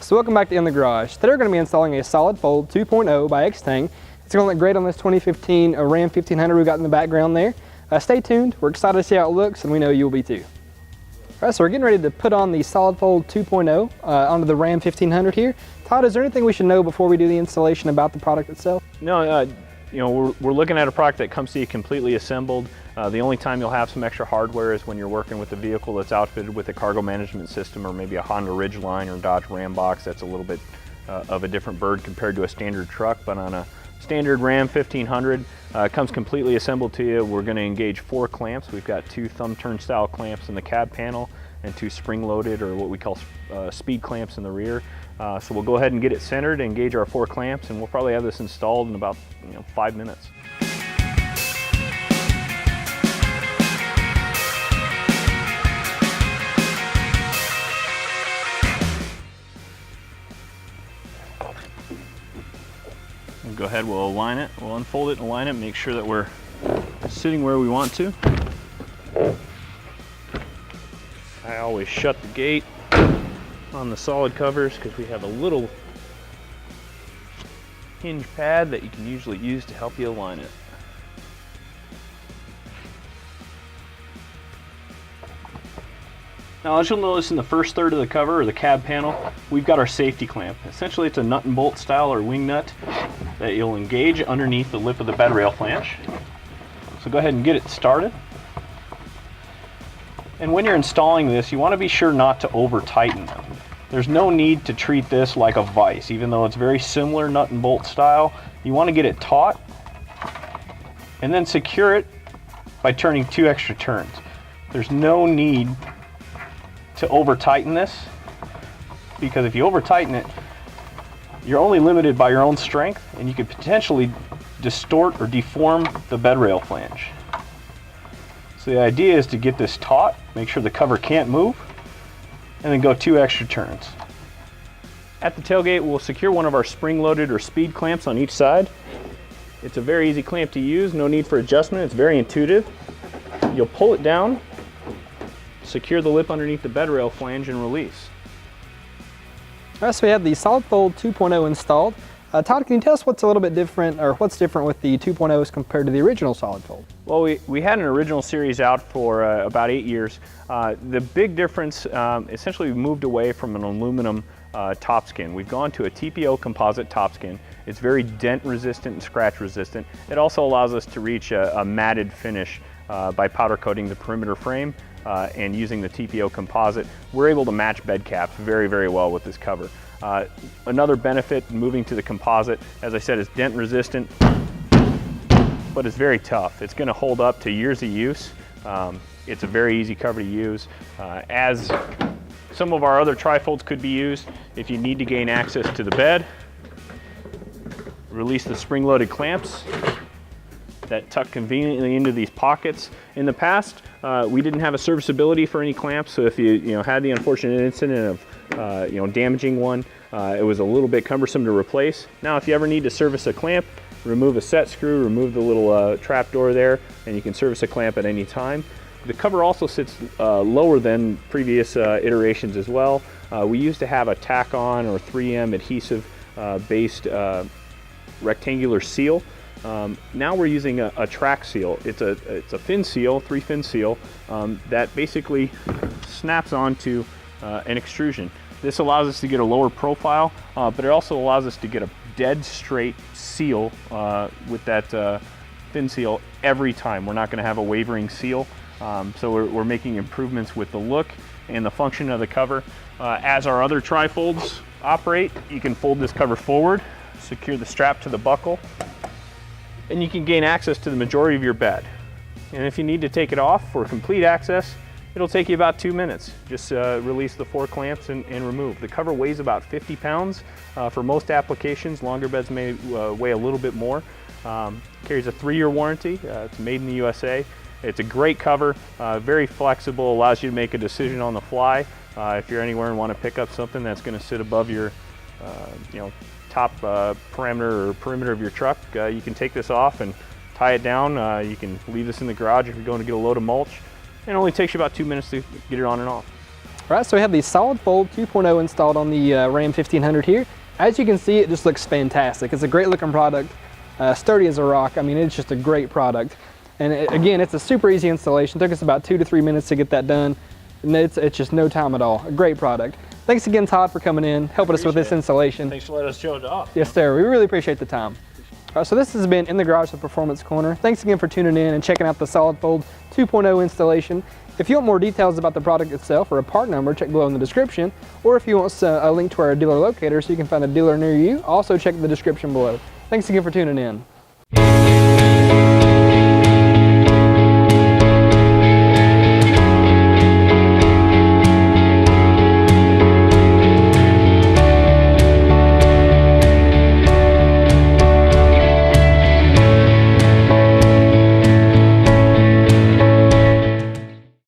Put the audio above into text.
So welcome back to In the Garage. Today we're going to be installing a solid fold 2.0 by Extang. It's going to look great on this 2015 Ram 1500 we've got in the background there. Stay tuned. We're excited to see how it looks, and we know you'll be too. All right, so we're getting ready to put on the solid fold 2.0 onto the Ram 1500 here. Todd, is there anything we should know before we do the installation about the product itself? No, we're looking at a product that comes to you completely assembled. The only time you'll have some extra hardware is when you're working with a vehicle that's outfitted with a cargo management system, or maybe a Honda Ridgeline or Dodge Ram box. That's a little bit of a different bird compared to a standard truck, but on a standard Ram 1500, it comes completely assembled to you. We're going to engage 4 clamps. We've got 2 thumb turn style clamps in the cab panel and 2 spring loaded, or what we call speed clamps, in the rear. So we'll go ahead and get it centered, engage our 4 clamps, and we'll probably have this installed in about 5 minutes. We'll go ahead, we'll align it, we'll unfold it and align it, make sure that we're sitting where we want to. I always shut the gate on the solid covers because we have a little hinge pad that you can usually use to help you align it. Now, as you'll notice in the first third of the cover, or the cab panel, we've got our safety clamp. Essentially, it's a nut and bolt style or wing nut that you'll engage underneath the lip of the bed rail flange. So go ahead and get it started. And when you're installing this, you want to be sure not to over tighten them. There's no need to treat this like a vise, even though it's very similar nut and bolt style. You want to get it taut and then secure it by turning 2 extra turns. There's no need to over tighten this, because if you over tighten it, you're only limited by your own strength, and you could potentially distort or deform the bed rail flange. So the idea is to get this taut, make sure the cover can't move, and then go 2 extra turns. At the tailgate, we'll secure one of our spring-loaded or speed clamps on each side. It's a very easy clamp to use, no need for adjustment, it's very intuitive. You'll pull it down, secure the lip underneath the bed rail flange, and release. All right, so we have the solid fold 2.0 installed. Todd, can you tell us what's a little bit different, or what's different with the 2.0s compared to the original solid fold? Well, we had an original series out for about 8 years. The big difference, essentially, we moved away from an aluminum top skin. We've gone to a TPO composite top skin. It's very dent resistant and scratch resistant. It also allows us to reach a matted finish by powder coating the perimeter frame and using the TPO composite. We're able to match bed caps very, very well with this cover. Another benefit moving to the composite, as I said, is dent resistant, but it's very tough. It's going to hold up to years of use. It's a very easy cover to use. As some of our other trifolds could be used if you need to gain access to the bed. Release the spring-loaded clamps that tuck conveniently into these pockets. In the past, we didn't have a serviceability for any clamps, so if you had the unfortunate incident of damaging one, it was a little bit cumbersome to replace. Now, if you ever need to service a clamp, remove a set screw, remove the little trap door there, and you can service a clamp at any time. The cover also sits lower than previous iterations as well. We used to have a tack-on or 3M adhesive based rectangular seal. Now we're using a track seal. It's a fin seal, 3-fin seal, that basically snaps onto an extrusion. This allows us to get a lower profile, but it also allows us to get a dead straight seal with that fin seal every time. We're not going to have a wavering seal. So we're making improvements with the look and the function of the cover. As our other trifolds operate, you can fold this cover forward, secure the strap to the buckle, and you can gain access to the majority of your bed. And if you need to take it off for complete access, it'll take you about 2 minutes. Just release the 4 clamps and remove. The cover weighs about 50 pounds for most applications. Longer beds may weigh a little bit more. Carries a 3-year warranty. It's made in the USA. It's a great cover, very flexible, allows you to make a decision on the fly. If you're anywhere and want to pick up something that's going to sit above your top parameter or perimeter of your truck, you can take this off and tie it down. You can leave this in the garage if you're going to get a load of mulch. It only takes you about 2 minutes to get it on and off. All right, so we have the Solid Fold 2.0 installed on the Ram 1500 here. As you can see, it just looks fantastic. It's a great looking product, sturdy as a rock. I mean, it's just a great product. And again, it's a super easy installation. It took us about 2 to 3 minutes to get that done. And it's just no time at all. A great product. Thanks again, Todd, for coming in, helping us with this installation. Thanks for letting us show it off. Yes, sir. We really appreciate the time. All right, so this has been In the Garage with Performance Corner. Thanks again for tuning in and checking out the Solid Fold 2.0 installation. If you want more details about the product itself or a part number, check below in the description. Or if you want a link to our dealer locator so you can find a dealer near you, also check the description below. Thanks again for tuning in.